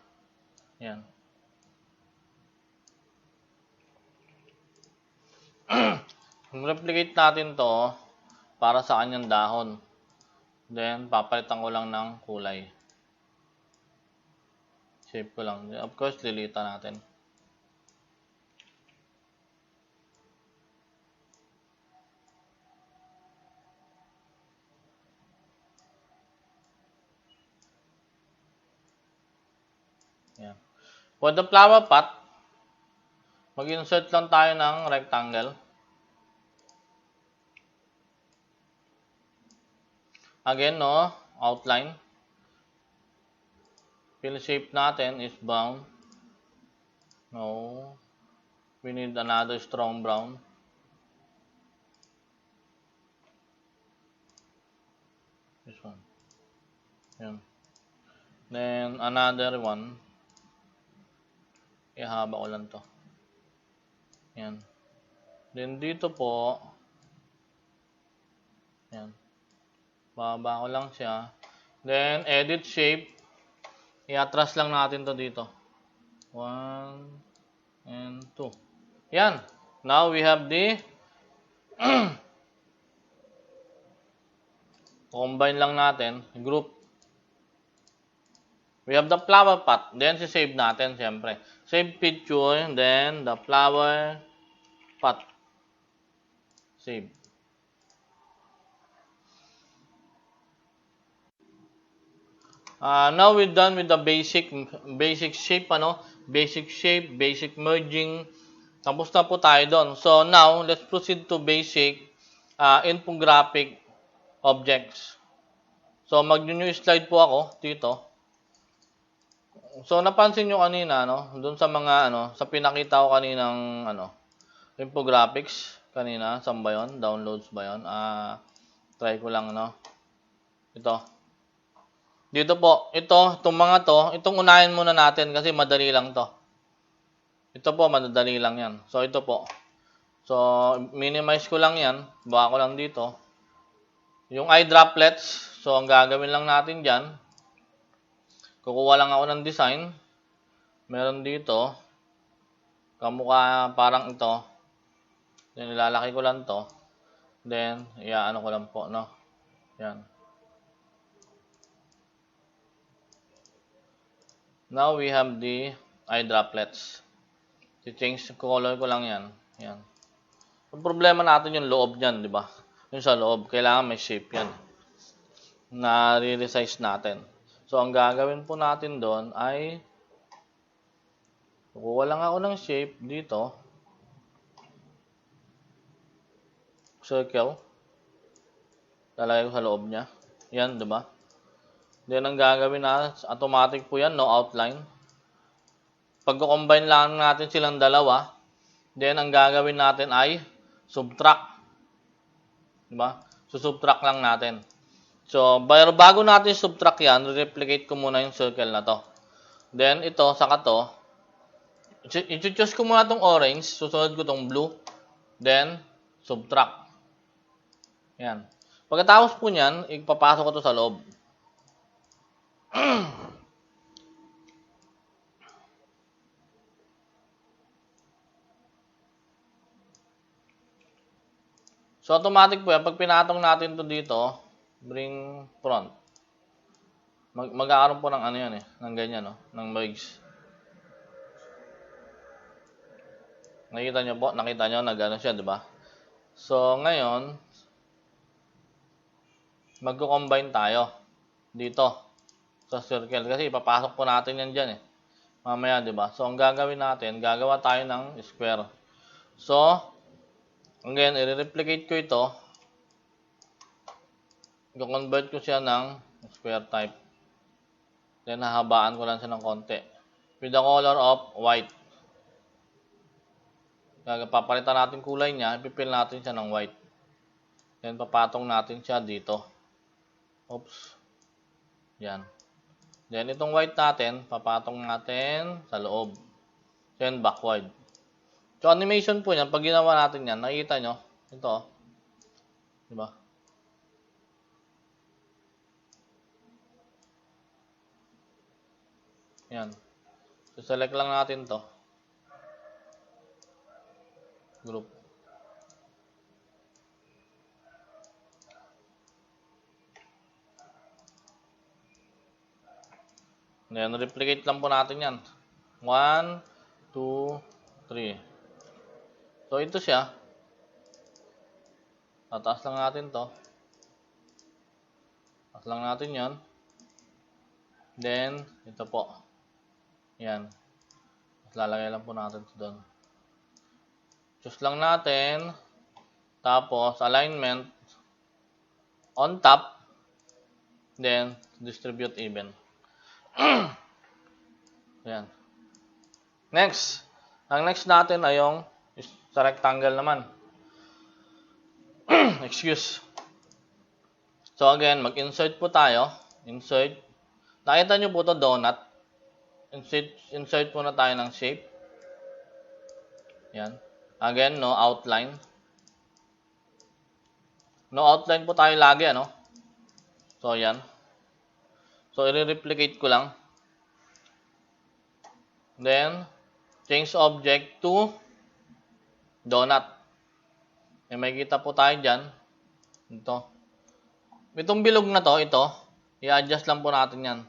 Yan. Replicate natin to para sa kanyang dahon. Then, papalitan ko lang ng kulay. Shape ko lang. Of course, lilitan natin. Yan. For the flower pot, mag-insert lang tayo ng rectangle. Again, no, outline. Fill shape natin is brown. No, we need another strong brown. This one. Yan. Then, another one. Ihaba ko lang to. Yan. Then, dito po, yan. Bababa ko lang siya. Then, edit shape. I-atras lang natin to dito. 1 and 2. Yan. Now, we have the combine lang natin. Group. We have the flower pot. Then, save natin, siyempre. Save picture. Then, the flower pot. Save. Now, we're done with the basic shape, Basic shape, basic merging. Tapos na po tayo doon. So, now, let's proceed to basic infographic objects. So, mag-new slide po ako dito. So, napansin nyo kanina, doon sa mga, sa pinakita ko kaninang, infographics, kanina, saan ba yun? Downloads ba yun? Try ko lang, Ito. Dito po, itong mga to, itong unahin muna natin kasi madali lang to. Ito po, madali lang yan. So, ito po. So, minimize ko lang yan. Baka ko lang dito. Yung eye droplets, so, ang gagawin lang natin dyan, kukuha lang ako ng design. Meron dito. Kamukha parang ito. Then, ilalaki ko lang to. Then, iaano ko lang po, Yan. Now, we have the eye droplets. I-change color ko lang yan. Yan. Ang problema natin yung loob niyan, di ba? Yung sa loob, kailangan may shape yan. Na re-resize natin. So, ang gagawin po natin doon ay kukuha lang ako ng shape dito. Circle. Lalagay ko sa loob niya. Yan, di ba? Then, ang gagawin na, automatic po yan, no outline. Pag-combine lang natin silang dalawa, then, ang gagawin natin ay subtract. Di ba? Subtract lang natin. So, bago natin subtract yan, replicate ko muna yung circle na to. Then, ito, saka to. I-choose ko muna tong orange. Susunod ko tong blue. Then, subtract. Yan. Pagkatapos po niyan, ipapasok ko to sa loob. So, automatic po yan. Pag pinatong natin to dito, bring front. Mag-aaroon po ng yan ng ganyan, ng merge. Nakita nyo po? Nakita nyo? Nag-ano siya, di ba? So, ngayon, magko-combine tayo dito sa circle. Kasi ipapasok po natin yan dyan, mamaya, di ba? So, ang gagawin natin, gagawa tayo ng square. So, again, i-replicate ko ito. I-convert ko siya ng square type. Then, hahabaan ko lang siya ng konti. With the color of white. Papalitan natin kulay niya, ipipil natin siya ng white. Then, papatong natin siya dito. Oops. Yan. Then, itong white natin, papatong natin sa loob. Then, backward. So, animation po yan, pag ginawa natin yan, nakikita nyo, ito, diba? Yan. So, select lang natin to. Group. Then, replicate lang po natin yan. 1, 2, 3. So, ito siya. Tataas lang natin to. Taas lang natin yan. Then, ito po. Yan. Lalagay lang po natin ito doon. Choose lang natin. Tapos, alignment on top. Then, distribute even. Yan. Next. Ang next natin ay yung sa rectangle naman. Excuse. So, again, mag-insert po tayo. Insert. Nakita nyo po ito, donut. Insert po na tayo ng shape. Yan. Again, no outline. No outline po tayo lagi, ano? So, yan. So, i-replicate ko lang. Then, change object to donut. May kita po tayo dyan. Ito. Itong bilog na to, ito, i-adjust lang po natin yan.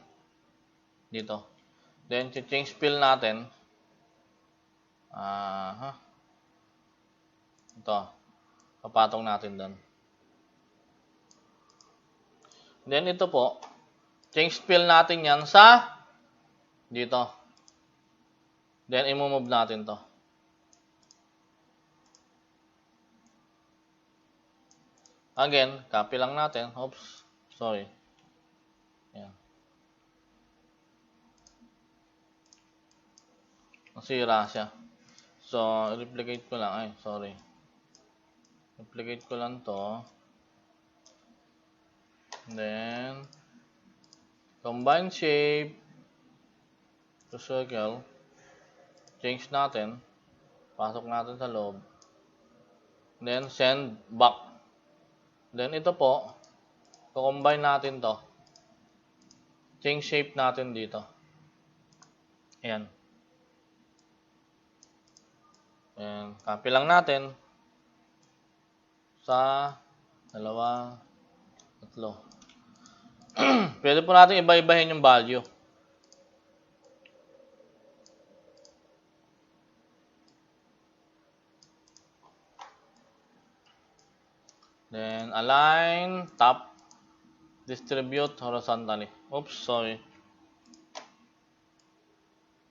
Dito. Then, change fill natin. Ito. Papatong natin doon. Then, ito po, change fill natin yan sa dito. Then, i-move natin to. Again, copy lang natin. Oops, sorry. Yan. Nasira siya. So, replicate ko lang. Ay, sorry. Replicate ko lang to. Then, combine shape to circle. Change natin. Pasok natin sa loob. Then, send back. Then, ito po, combine natin to. Change shape natin dito. Ayan. Ayan. Copy lang natin sa 2, 3. Pwede po natin iba-ibahin yung value. Then, align, top, distribute horizontally. Oops, sorry.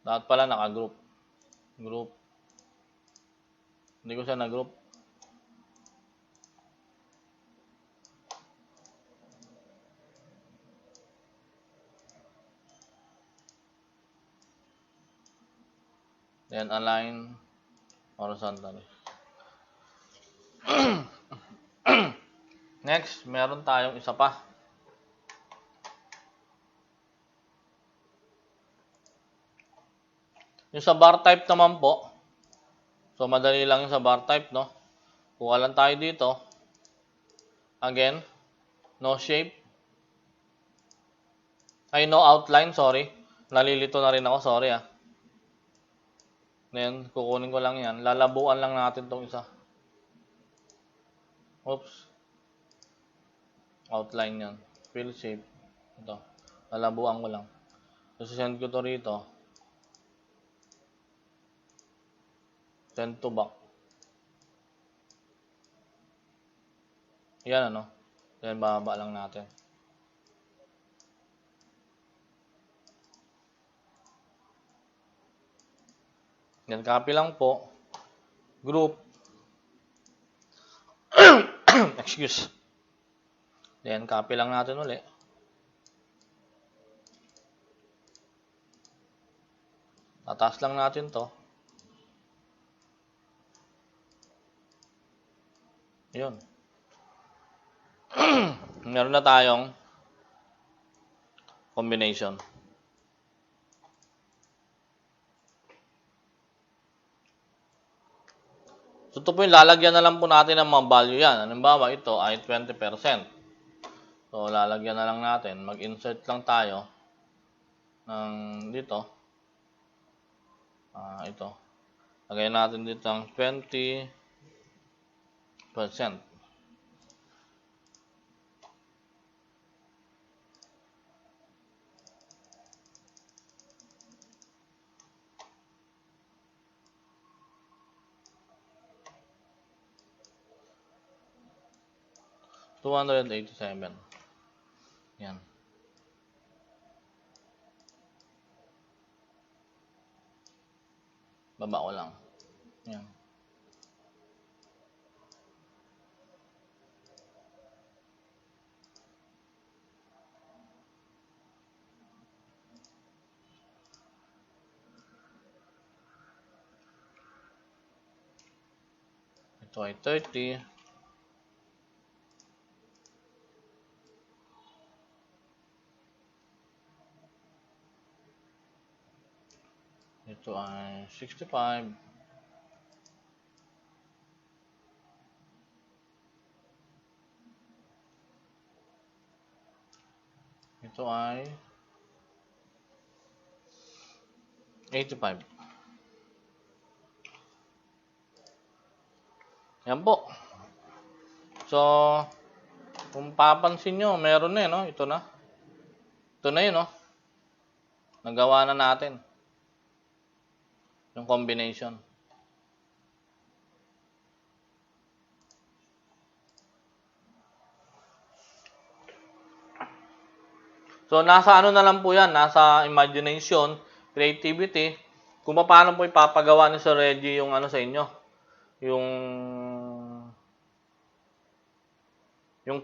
Dapat pala naka-group. Group. Hindi ko siya na-group. Then, align horizontally. Next, meron tayong isa pa. Yung sa bar type naman po. So, madali lang yung sa bar type, no? Kuha lang tayo dito. Again, no shape. Ay, no outline, sorry. Nalilito na rin ako, sorry ah. Then, kukunin ko lang yan. Lalabuan lang natin tong isa. Oops. Outline yan. Fill shape. Ito. Lalabuan ko lang. So, send ko to rito. Send to back. Yan ano. Then, bababa lang natin. Yan, copy lang po. Group. Excuse. Then, copy lang natin ulit. Tataas lang natin to. Yun. Meron na tayong combination. So, ito po yung lalagyan na lang po natin ng mga value yan. Halimbawa, ito ay 20%. So, lalagyan na lang natin. Mag-insert lang tayo ng dito. Ito. Lagyan natin dito ang 20%. 287. Yan. Baba ko lang. Yan. Ito ay 30. Ito ay 65. Ito ay 85. Yan po. So, kung papansin nyo, meron na no? Ito na. Ito na yun, no? Nagawa na natin. Yung combination. So, nasa ano na lang po yan. Nasa imagination, creativity, kung paano po ipapagawa ni Sir Reggie yung ano sa inyo. Yung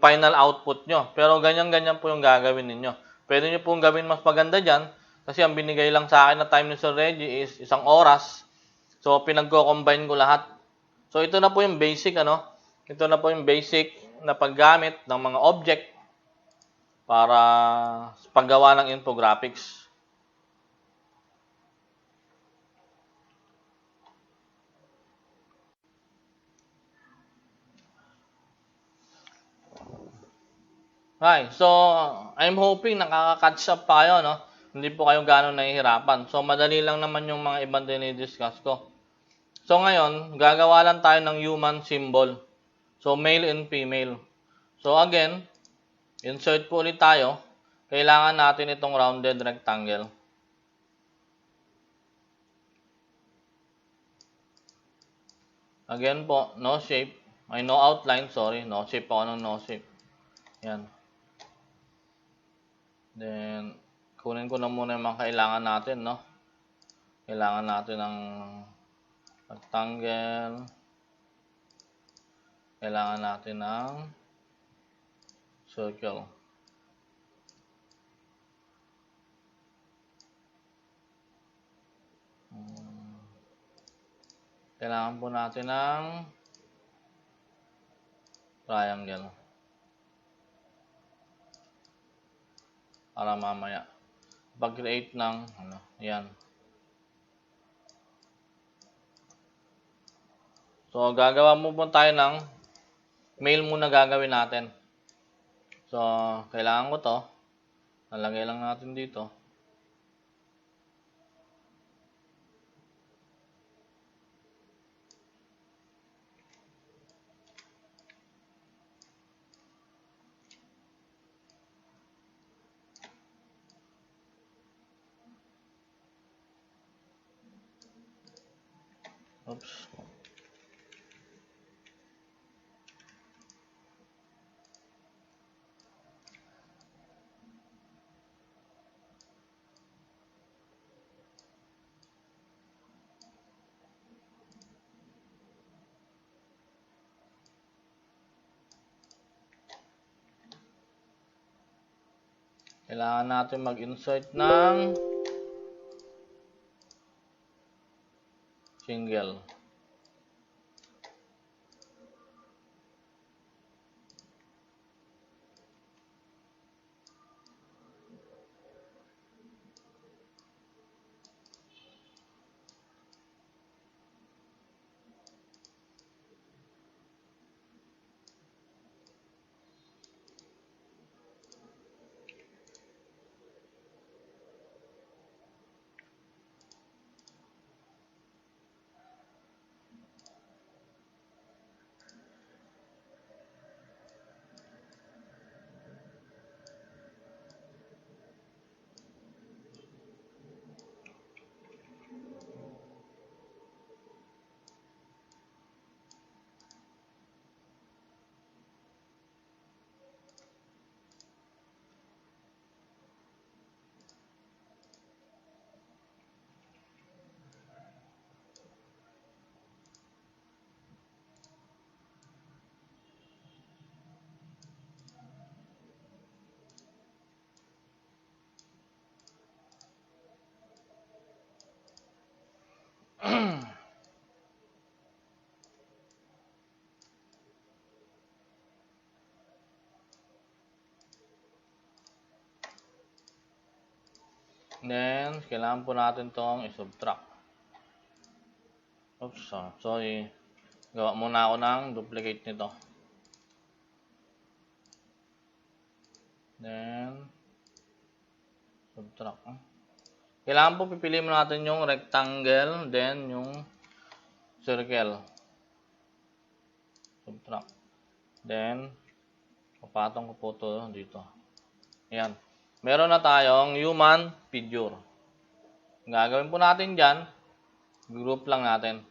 final output nyo. Pero ganyan-ganyan po yung gagawin ninyo. Pwede nyo pong gawin mas maganda dyan. Kasi ang binigay lang sa akin na time ni Sir Reggie is 1 oras. So, pinagko-combine ko lahat. So, ito na po yung basic, ano? Ito na po yung basic na paggamit ng mga object para sa paggawa ng infographics. Right. So, I'm hoping nakaka-catch up pa kayo, no? Hindi po kayo gano'ng nahihirapan. So, madali lang naman yung mga ibang dinidiscuss ko. So, ngayon, gagawa lang tayo ng human symbol. So, male and female. So, again, insert po ulit tayo. Kailangan natin itong rounded rectangle. Again po, no shape. Ay, no outline, sorry. No shape ako ng no shape. Yan. Then, kunin ko na muna yung mga kailangan natin, no? Kailangan natin ng rectangle. Kailangan natin ng circle. Kailangan po natin ng triangle. Para mamaya pag-create ng ano, yan. So, gagawa mo po tayo ng male muna gagawin natin. So, kailangan ko to. Nalagay lang natin dito. Oops. Kailangan natin mag-insert ng single. Then, kailangan po natin tong i-subtract. Oops, sorry. Gawa muna ako ng duplicate nito. Then, subtract. Kailangan po pipiliin mo natin yung rectangle, then yung circle. Subtract. Then, papatong ko po ito dito. Ayan. Meron na tayong human figure. Ang gagawin po natin dyan, group lang natin.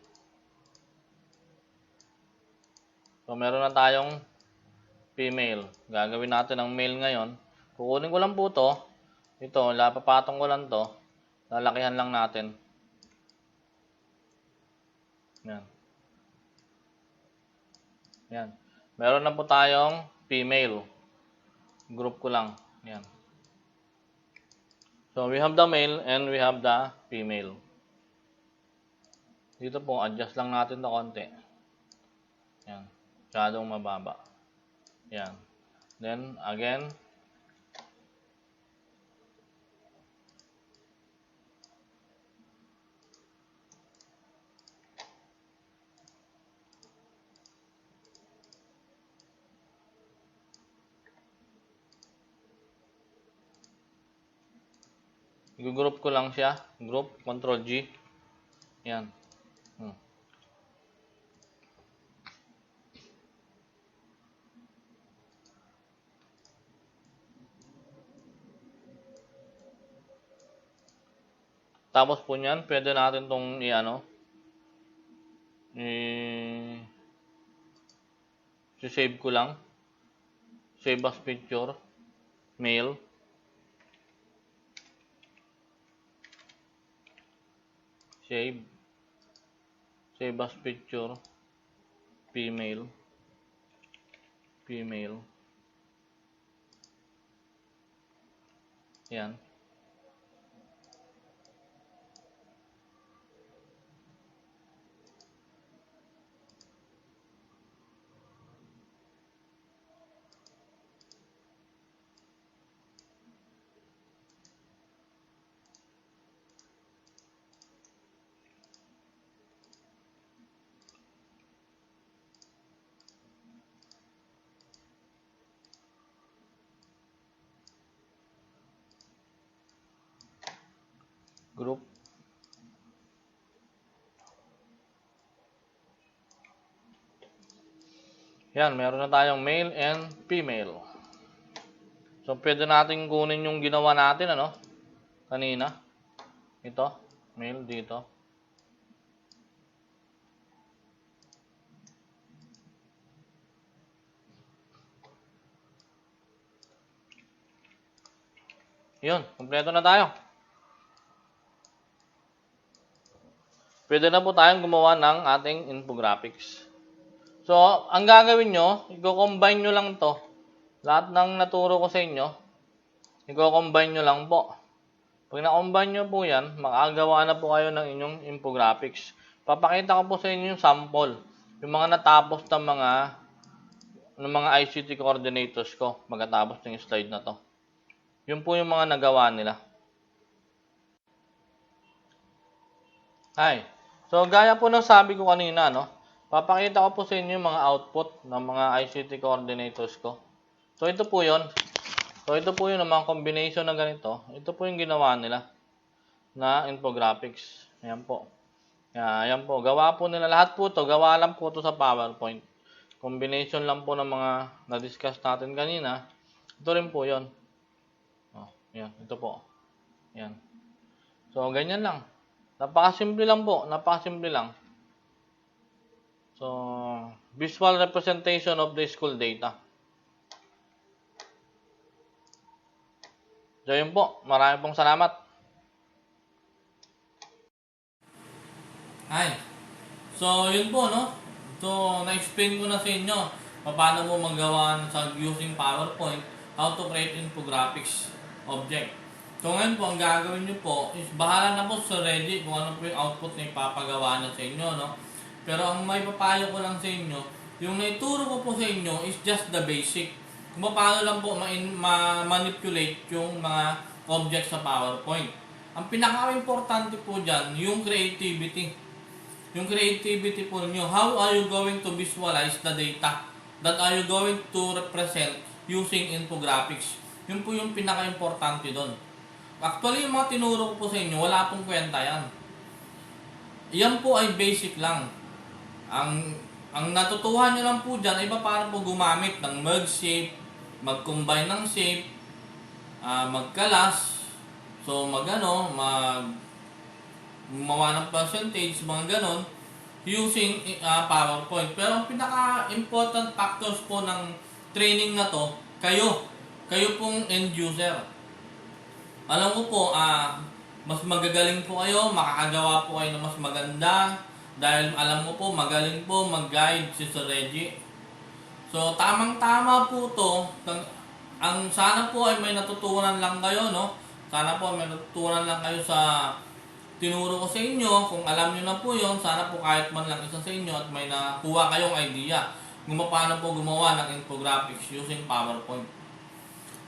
So, meron na tayong female. Gagawin natin ang male ngayon. Kukunin ko lang po ito. Ito, papatong ko lang ito. Lalakihan lang natin. Yan. Yan. Meron na po tayong female. Group ko lang. Yan. So, we have the male and we have the female. Dito po, adjust lang natin ito konti. Yan. Masyadong mababa. Yan. Then, again, i-group ko lang siya. Group, Ctrl G. Yan. Tapos po niyan, pwede natin itong save ko lang. Save as picture. Male. Save. Save as picture. Female. Female. Yan. Group. Yan, meron na tayong male and female. So, pwede natin kunin yung ginawa natin, kanina. Ito, male dito. Yun, kompleto na tayo. Pwede na po tayong gumawa ng ating infographics. So, ang gagawin nyo, i-combine nyo lang to. Lahat ng naturo ko sa inyo, i-combine nyo lang po. Pag na-combine nyo po yan, makagawa na po kayo ng inyong infographics. Papakita ko po sa inyo yung sample. Yung mga natapos ng mga ICT coordinators ko, magkatapos ng slide na to. Yun po yung mga nagawa nila. Hi. So, gaya po ng sabi ko kanina, papakita ko po sa inyo yung mga output ng mga ICT coordinators ko. So, ito po yun. So, ito po yung mga combination na ganito. Ito po yung ginawa nila na infographics. Ayan po. Ayan po. Gawa po nila. Lahat po to gawa lang po to sa PowerPoint. Combination lang po ng mga na-discuss natin kanina. Ito rin po yun. Ayan. Ito po. Ayan. So, ganyan lang. Napakasimple lang po. Napakasimple lang. So, visual representation of the school data. So, yun po. Maraming pong salamat. Hi. So, yun po, So, na-explain ko na sa inyo paano mo magawa sa using PowerPoint, how to create infographics object. So, ngayon po, ang gagawin nyo po is bahala na po sa Ready kung ano po yung output na ipapagawa na sa inyo, Pero ang may papayo ko lang sa inyo, yung naituro ko po sa inyo is just the basic. Kung paano lang po ma-manipulate yung mga objects sa PowerPoint. Ang pinaka-importante po dyan, yung creativity. Yung creativity po ninyo, how are you going to visualize the data that are you going to represent using infographics? Yun po yung pinaka-importante doon. Actually, yung mga tinuro ko po sa inyo, wala pong kwenta yan. Yan po ay basic lang. Ang natutuhan nyo lang po dyan ay paano po gumamit ng merge shape, mag-combine ng shape, magkalas, so gumawa ng percentage, mga ganon, using PowerPoint. Pero ang pinaka-important factors po ng training na to, kayo pong end user. Alam ko po, mas magagaling po kayo, makakagawa po kayo ng mas maganda, dahil alam ko po, magaling po mag-guide si Sir Reggie. So, tamang-tama po to. Ang sana po ay may natutunan lang kayo, no? Sana po may natutunan lang kayo sa tinuro ko sa inyo. Kung alam nyo na po yun, sana po kahit man lang isa sa inyo at may nakuha kayong idea kung paano po gumawa ng infographics using PowerPoint.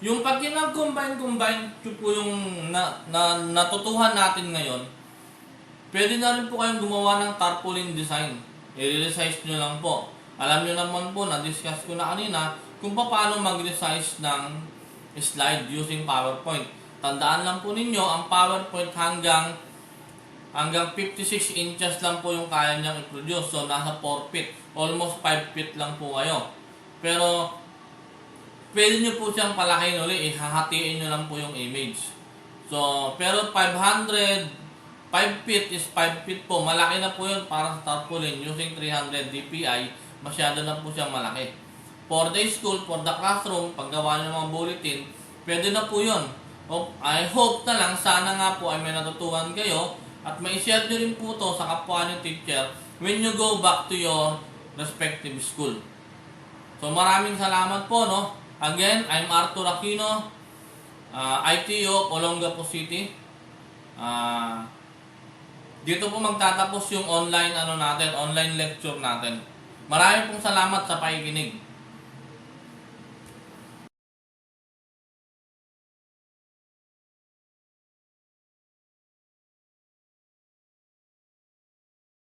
Yung pag combine po yung natutuhan natin ngayon, pwede na rin po kayong gumawa ng tarpaulin design. I-resize nyo lang po. Alam nyo naman po, na-discuss ko na kanina, kung paano mag-resize ng slide using PowerPoint. Tandaan lang po ninyo, ang PowerPoint hanggang 56 inches lang po yung kaya niyang i-produce. So, nasa 4 feet. Almost 5 feet lang po kayo. Pero, pwede nyo po siyang palakihin ulit. Ihahatiin nyo lang po yung image. So, pero 5 feet is 5 feet po. Malaki na po yun para sa tarpaulin using 300 dpi. Masyado na po siyang malaki. For the school, for the classroom, paggawa nyo ng mga bulletin, pwede na po yun. I hope na lang, sana nga po ay may natutuhan kayo at mai-share nyo rin po to sa kapwa nyo teacher when you go back to your respective school. So maraming salamat po, no? Again, I'm Arthur Aquino, ITO, Olongapo City. Dito po magtatapos yung online online lecture natin. Maraming pong salamat sa pakikinig.